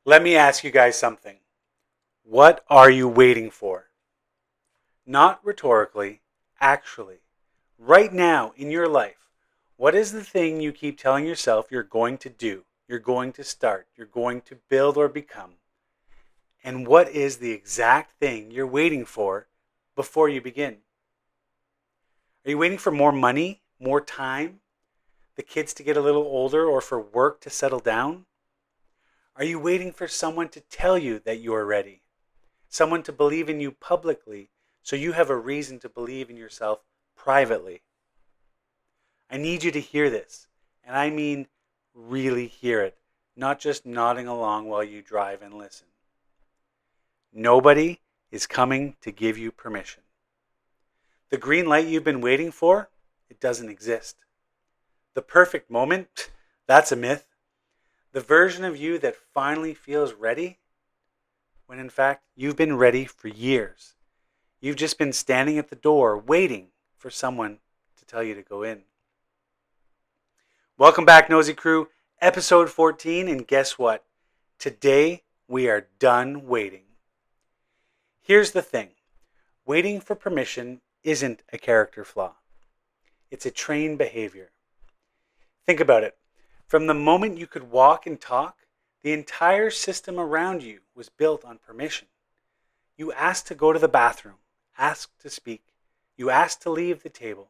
Let me ask you guys something. What are you waiting for? Not rhetorically, actually. Right now in your life, what is the thing you keep telling yourself you're going to do, you're going to start, you're going to build or become? And what is the exact thing you're waiting for before you begin? Are you waiting for more money, more time, the kids to get a little older, or for work to settle down? Are you waiting for someone to tell you that you are ready? Someone to believe in you publicly so you have a reason to believe in yourself privately? I need you to hear this, and I mean really hear it, not just nodding along while you drive and listen. Nobody is coming to give you permission. The green light you've been waiting for, it doesn't exist. The perfect moment, that's a myth. The version of you that finally feels ready, when in fact you've been ready for years. You've just been standing at the door waiting for someone to tell you to go in. Welcome back, Nosey Crew, episode 14, and guess what? Today we are done waiting. Here's the thing. Waiting for permission isn't a character flaw. It's a trained behavior. Think about it. From the moment you could walk and talk, the entire system around you was built on permission. You asked to go to the bathroom, asked to speak. You asked to leave the table.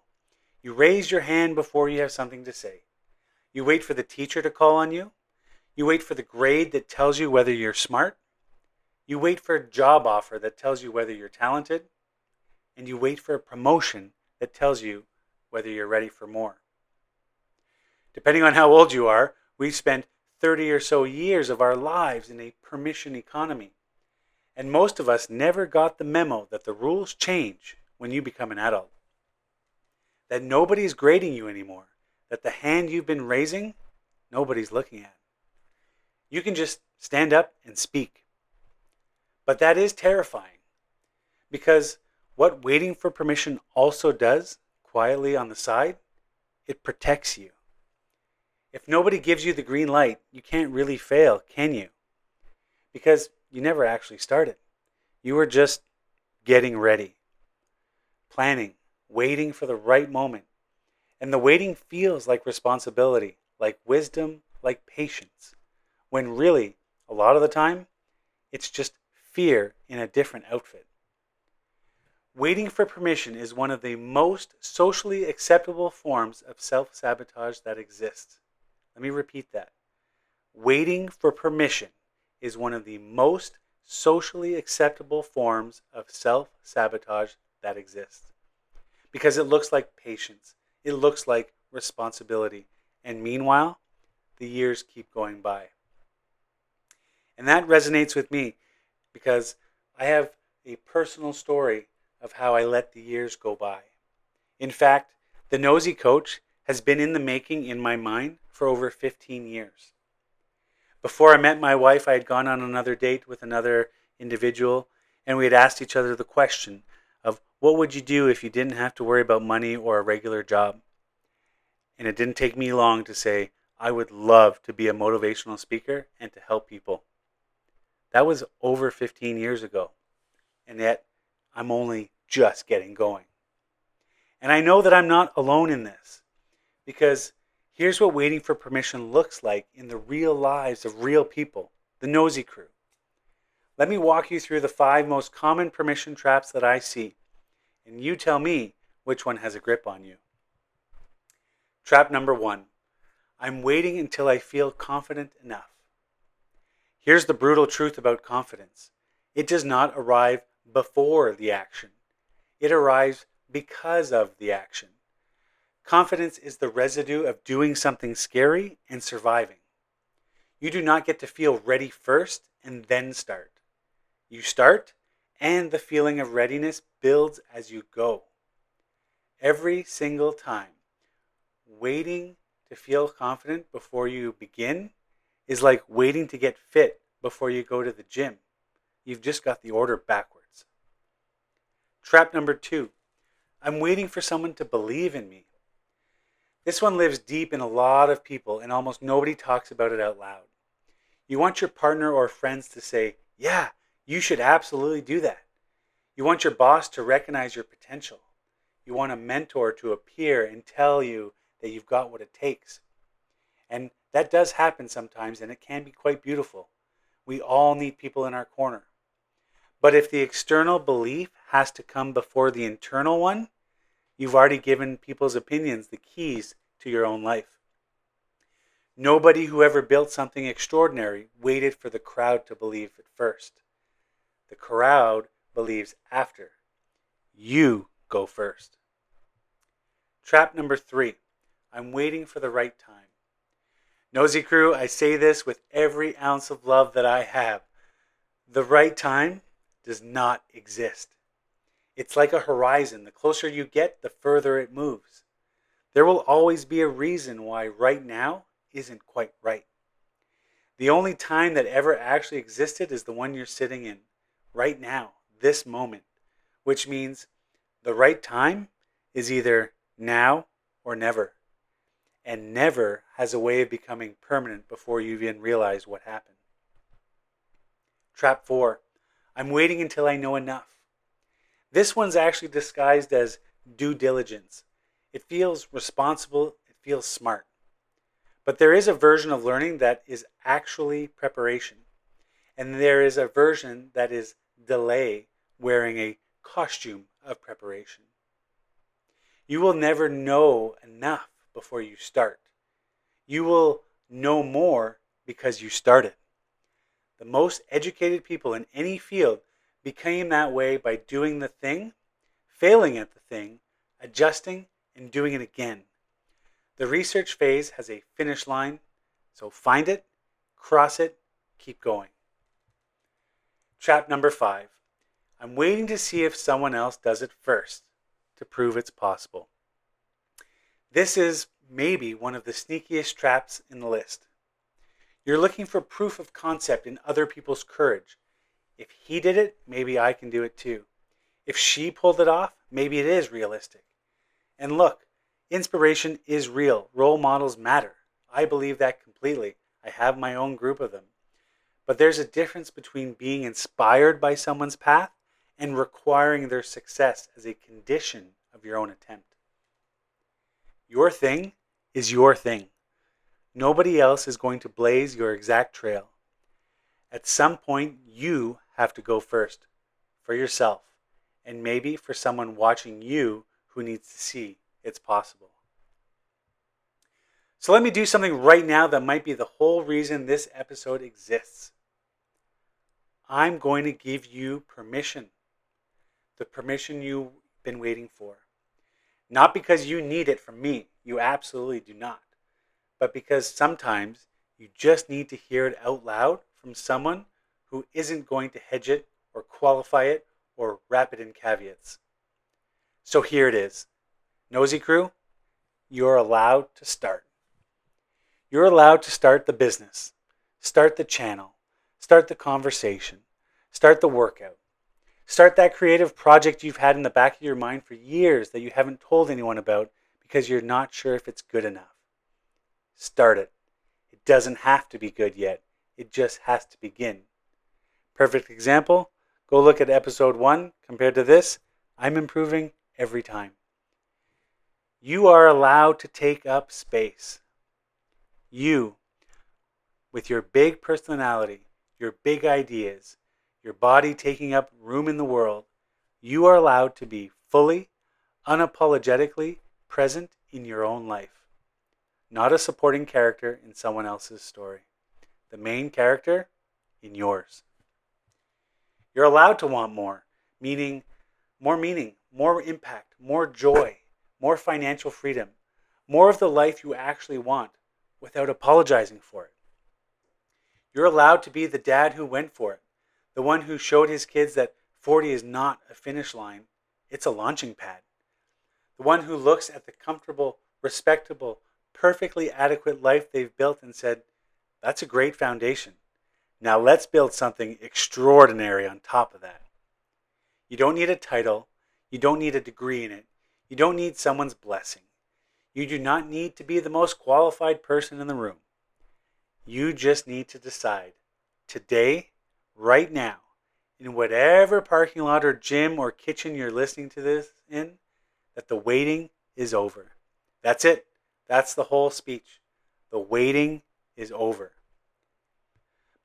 You raise your hand before you have something to say. You wait for the teacher to call on you. You wait for the grade that tells you whether you're smart. You wait for a job offer that tells you whether you're talented. And you wait for a promotion that tells you whether you're ready for more. Depending on how old you are, we've spent 30 or so years of our lives in a permission economy. And most of us never got the memo that the rules change when you become an adult. That nobody's grading you anymore. That the hand you've been raising, nobody's looking at. You can just stand up and speak. But that is terrifying. Because what waiting for permission also does, quietly on the side, it protects you. If nobody gives you the green light, you can't really fail, can you? Because you never actually started. You were just getting ready, planning, waiting for the right moment. And the waiting feels like responsibility, like wisdom, like patience, when really, a lot of the time, it's just fear in a different outfit. Waiting for permission is one of the most socially acceptable forms of self-sabotage that exists. Let me repeat that. Waiting for permission is one of the most socially acceptable forms of self-sabotage that exists. Because it looks like patience. It looks like responsibility. And meanwhile, the years keep going by. And that resonates with me because I have a personal story of how I let the years go by. In fact, the Nosey Coach has been in the making in my mind for over 15 years. Before I met my wife, I had gone on another date with another individual, and we had asked each other the question of what would you do if you didn't have to worry about money or a regular job? And it didn't take me long to say, I would love to be a motivational speaker and to help people. That was over 15 years ago, and yet I'm only just getting going. And I know that I'm not alone in this, because here's what waiting for permission looks like in the real lives of real people, the Nosey Crew. Let me walk you through the 5 most common permission traps that I see, and you tell me which one has a grip on you. Trap number 1. I'm waiting until I feel confident enough. Here's the brutal truth about confidence. It does not arrive before the action. It arrives because of the action. Confidence is the residue of doing something scary and surviving. You do not get to feel ready first and then start. You start, and the feeling of readiness builds as you go. Every single time, waiting to feel confident before you begin is like waiting to get fit before you go to the gym. You've just got the order backwards. Trap number 2. I'm waiting for someone to believe in me. This one lives deep in a lot of people and almost nobody talks about it out loud. You want your partner or friends to say, yeah, you should absolutely do that. You want your boss to recognize your potential. You want a mentor to appear and tell you that you've got what it takes. And that does happen sometimes, and it can be quite beautiful. We all need people in our corner. But if the external belief has to come before the internal one, you've already given people's opinions the keys to your own life. Nobody who ever built something extraordinary waited for the crowd to believe it first. The crowd believes after. You go first. Trap number 3. I'm waiting for the right time. Nosey crew, I say this with every ounce of love that I have. The right time does not exist. It's like a horizon. The closer you get, the further it moves. There will always be a reason why right now isn't quite right. The only time that ever actually existed is the one you're sitting in, right now, this moment, which means the right time is either now or never. And never has a way of becoming permanent before you even realize what happened. Trap 4. I'm waiting until I know enough. This one's actually disguised as due diligence. It feels responsible, it feels smart. But there is a version of learning that is actually preparation. And there is a version that is delay, wearing a costume of preparation. You will never know enough before you start. You will know more because you started. The most educated people in any field became that way by doing the thing, failing at the thing, adjusting, and doing it again. The research phase has a finish line, so find it, cross it, keep going. Trap number 5. I'm waiting to see if someone else does it first to prove it's possible. This is maybe one of the sneakiest traps in the list. You're looking for proof of concept in other people's courage. If he did it, maybe I can do it too. If she pulled it off, maybe it is realistic. And look, inspiration is real. Role models matter. I believe that completely. I have my own group of them. But there's a difference between being inspired by someone's path and requiring their success as a condition of your own attempt. Your thing is your thing. Nobody else is going to blaze your exact trail. At some point, you have to go first, for yourself, and maybe for someone watching you who needs to see it's possible. So let me do something right now that might be the whole reason this episode exists. I'm going to give you permission, the permission you've been waiting for. Not because you need it from me, you absolutely do not, but because sometimes you just need to hear it out loud from someone who isn't going to hedge it or qualify it or wrap it in caveats. So here it is. Nosey crew, you're allowed to start. You're allowed to start the business, start the channel, start the conversation, start the workout. Start that creative project you've had in the back of your mind for years that you haven't told anyone about because you're not sure if it's good enough. Start it. It doesn't have to be good yet. It just has to begin. Perfect example, go look at episode 1 compared to this. I'm improving every time. You are allowed to take up space. You, with your big personality, your big ideas, your body taking up room in the world, you are allowed to be fully, unapologetically present in your own life. Not a supporting character in someone else's story. The main character in yours. You're allowed to want more, meaning, more impact, more joy, more financial freedom, more of the life you actually want without apologizing for it. You're allowed to be the dad who went for it. The one who showed his kids that 40 is not a finish line, it's a launching pad. The one who looks at the comfortable, respectable, perfectly adequate life they've built and said, that's a great foundation. Now let's build something extraordinary on top of that. You don't need a title. You don't need a degree in it. You don't need someone's blessing. You do not need to be the most qualified person in the room. You just need to decide today, right now, in whatever parking lot or gym or kitchen you're listening to this in, that the waiting is over. That's it. That's the whole speech. The waiting is over.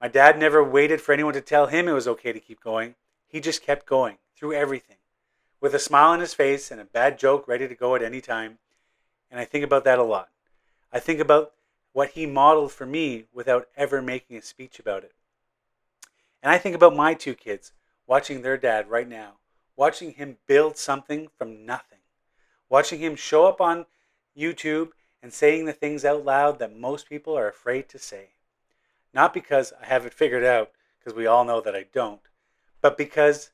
My dad never waited for anyone to tell him it was okay to keep going. He just kept going through everything with a smile on his face and a bad joke ready to go at any time. And I think about that a lot. I think about what he modeled for me without ever making a speech about it. And I think about my two kids watching their dad right now, watching him build something from nothing, watching him show up on YouTube and saying the things out loud that most people are afraid to say. Not because I have it figured out, because we all know that I don't, but because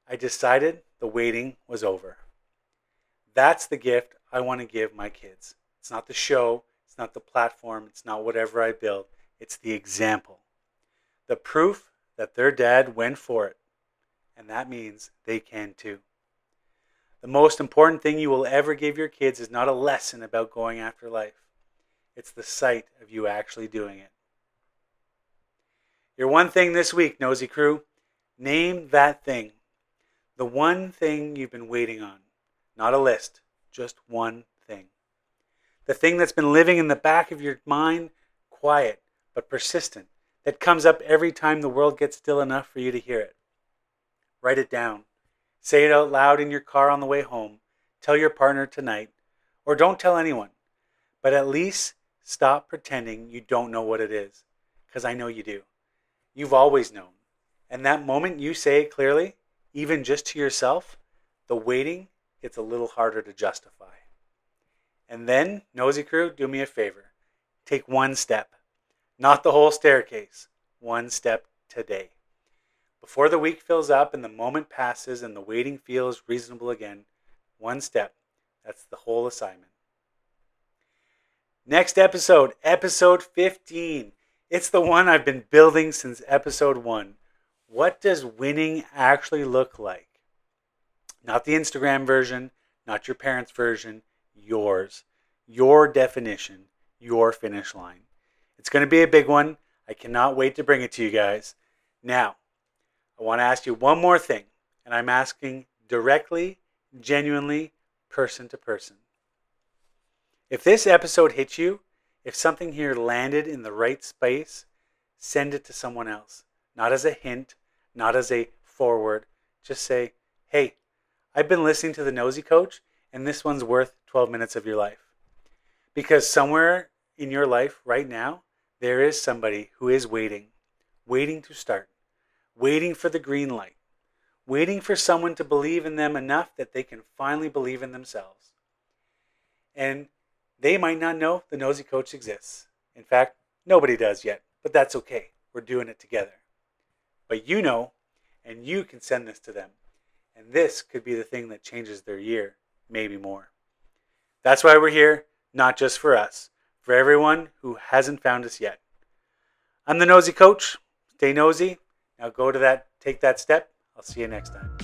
I decided the waiting was over. That's the gift I want to give my kids. It's not the show, it's not the platform, it's not whatever I build. It's the example. The proof that their dad went for it. And that means they can too. The most important thing you will ever give your kids is not a lesson about going after life. It's the sight of you actually doing it. Your one thing this week, Nosey Crew. Name that thing. The one thing you've been waiting on. Not a list, just one thing. The thing that's been living in the back of your mind, quiet but persistent, that comes up every time the world gets still enough for you to hear it. Write it down. Say it out loud in your car on the way home. Tell your partner tonight. Or don't tell anyone. But at least stop pretending you don't know what it is. Because I know you do. You've always known. And that moment you say it clearly, even just to yourself, the waiting gets a little harder to justify. And then, Nosey Crew, do me a favor. Take one step. Not the whole staircase. One step today. Before the week fills up and the moment passes and the waiting feels reasonable again, one step. That's the whole assignment. Next episode, episode 15. It's the one I've been building since episode 1. What does winning actually look like? Not the Instagram version, not your parents' version, yours. Your definition, your finish line. It's going to be a big one. I cannot wait to bring it to you guys. Now, I want to ask you one more thing, and I'm asking directly, genuinely, person to person. If this episode hit you, if something here landed in the right space, send it to someone else. Not as a hint, not as a forward. Just say, hey, I've been listening to the Nosey Coach, and this one's worth 12 minutes of your life. Because somewhere in your life right now, there is somebody who is waiting to start, waiting for the green light, waiting for someone to believe in them enough that they can finally believe in themselves. And they might not know the Nosey Coach exists. In fact, nobody does yet, but that's okay. We're doing it together. But you know, and you can send this to them. And this could be the thing that changes their year, maybe more. That's why we're here, not just for us, for everyone who hasn't found us yet. I'm the Nosey Coach. Stay nosy. Now go to that, take that step. I'll see you next time.